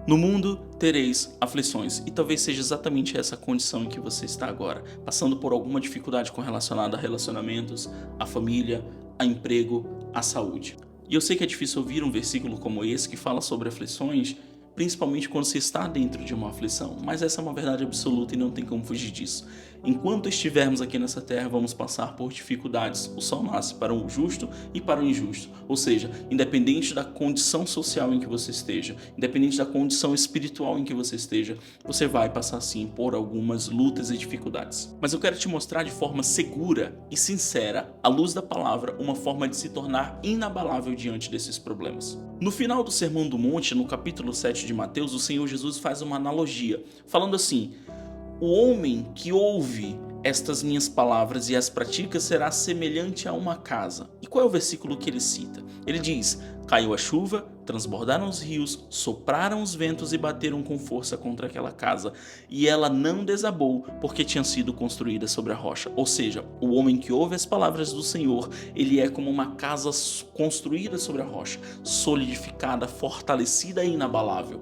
No mundo tereis aflições, e talvez seja exatamente essa condição em que você está agora, passando por alguma dificuldade relacionada a relacionamentos, a família, a emprego, a saúde. E eu sei que é difícil ouvir um versículo como esse que fala sobre aflições, principalmente quando se está dentro de uma aflição, mas essa é uma verdade absoluta e não tem como fugir disso. Enquanto estivermos aqui nessa terra, vamos passar por dificuldades. O sol nasce para o justo e para o injusto, ou seja, independente da condição social em que você esteja, independente da condição espiritual em que você esteja, você vai passar sim por algumas lutas e dificuldades. Mas eu quero te mostrar de forma segura e sincera, à luz da palavra, uma forma de se tornar inabalável diante desses problemas. No final do Sermão do Monte, no capítulo 7 de Mateus, o Senhor Jesus faz uma analogia, falando assim: o homem que ouve estas minhas palavras e as pratica será semelhante a uma casa. E qual é o versículo que ele cita? Ele diz: caiu a chuva, transbordaram os rios, sopraram os ventos e bateram com força contra aquela casa, e ela não desabou, porque tinha sido construída sobre a rocha. Ou seja, o homem que ouve as palavras do Senhor, ele é como uma casa construída sobre a rocha, solidificada, fortalecida e inabalável.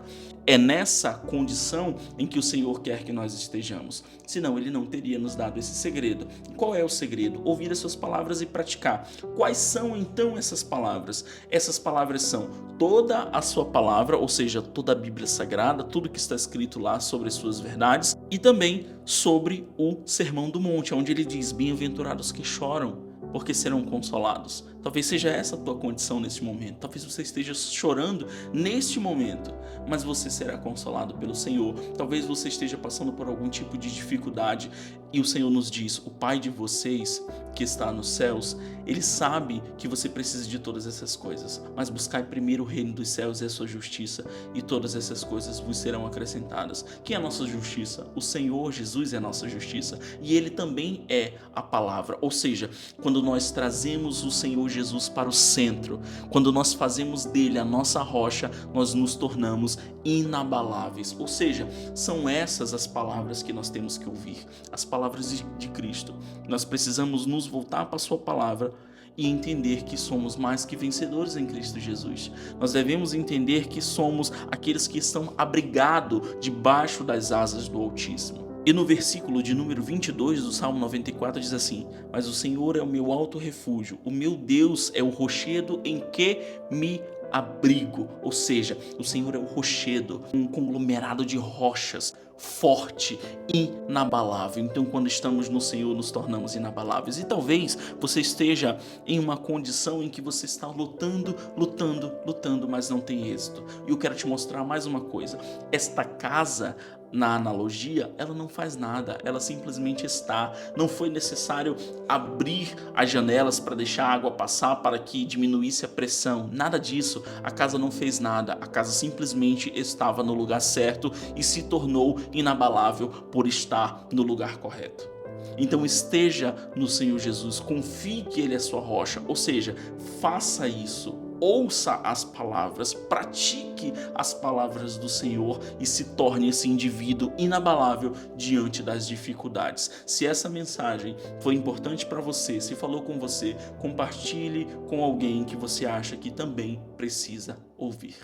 É nessa condição em que o Senhor quer que nós estejamos. Senão ele não teria nos dado esse segredo. E qual é o segredo? Ouvir as suas palavras e praticar. Quais são então essas palavras? Essas palavras são toda a sua palavra, ou seja, toda a Bíblia Sagrada, tudo que está escrito lá sobre as suas verdades, e também sobre o Sermão do Monte, onde ele diz: bem-aventurados que choram, porque serão consolados. Talvez seja essa a tua condição neste momento. Talvez você esteja chorando neste momento, mas você será consolado pelo Senhor. Talvez você esteja passando por algum tipo de dificuldade e o Senhor nos diz: o Pai de vocês que está nos céus, Ele sabe que você precisa de todas essas coisas, mas buscai primeiro o reino dos céus e a sua justiça, e todas essas coisas vos serão acrescentadas. Quem é a nossa justiça? O Senhor Jesus é a nossa justiça, e Ele também é a palavra. Ou seja, quando nós trazemos o Senhor Jesus para o centro, quando nós fazemos dele a nossa rocha, nós nos tornamos inabaláveis. Ou seja, são essas as palavras que nós temos que ouvir, as palavras de Cristo. Nós precisamos nos voltar para a sua palavra e entender que somos mais que vencedores em Cristo Jesus. Nós devemos entender que somos aqueles que estão abrigados debaixo das asas do Altíssimo. E no versículo de número 22 do Salmo 94 diz assim: mas o Senhor é o meu alto refúgio, o meu Deus é o rochedo em que me abrigo. Ou seja, o Senhor é o rochedo, um conglomerado de rochas, forte, inabalável. Então, quando estamos no Senhor, nos tornamos inabaláveis. E talvez você esteja em uma condição em que você está lutando, mas não tem êxito. E eu quero te mostrar mais uma coisa. Esta casa, na analogia, ela não faz nada, ela simplesmente está. Não foi necessário abrir as janelas para deixar a água passar para que diminuísse a pressão, nada disso. A casa não fez nada, a casa simplesmente estava no lugar certo e se tornou inabalável por estar no lugar correto. Então esteja no Senhor Jesus, confie que Ele é sua rocha, ou seja, faça isso. Ouça as palavras, pratique as palavras do Senhor e se torne esse indivíduo inabalável diante das dificuldades. Se essa mensagem foi importante para você, se falou com você, compartilhe com alguém que você acha que também precisa ouvir.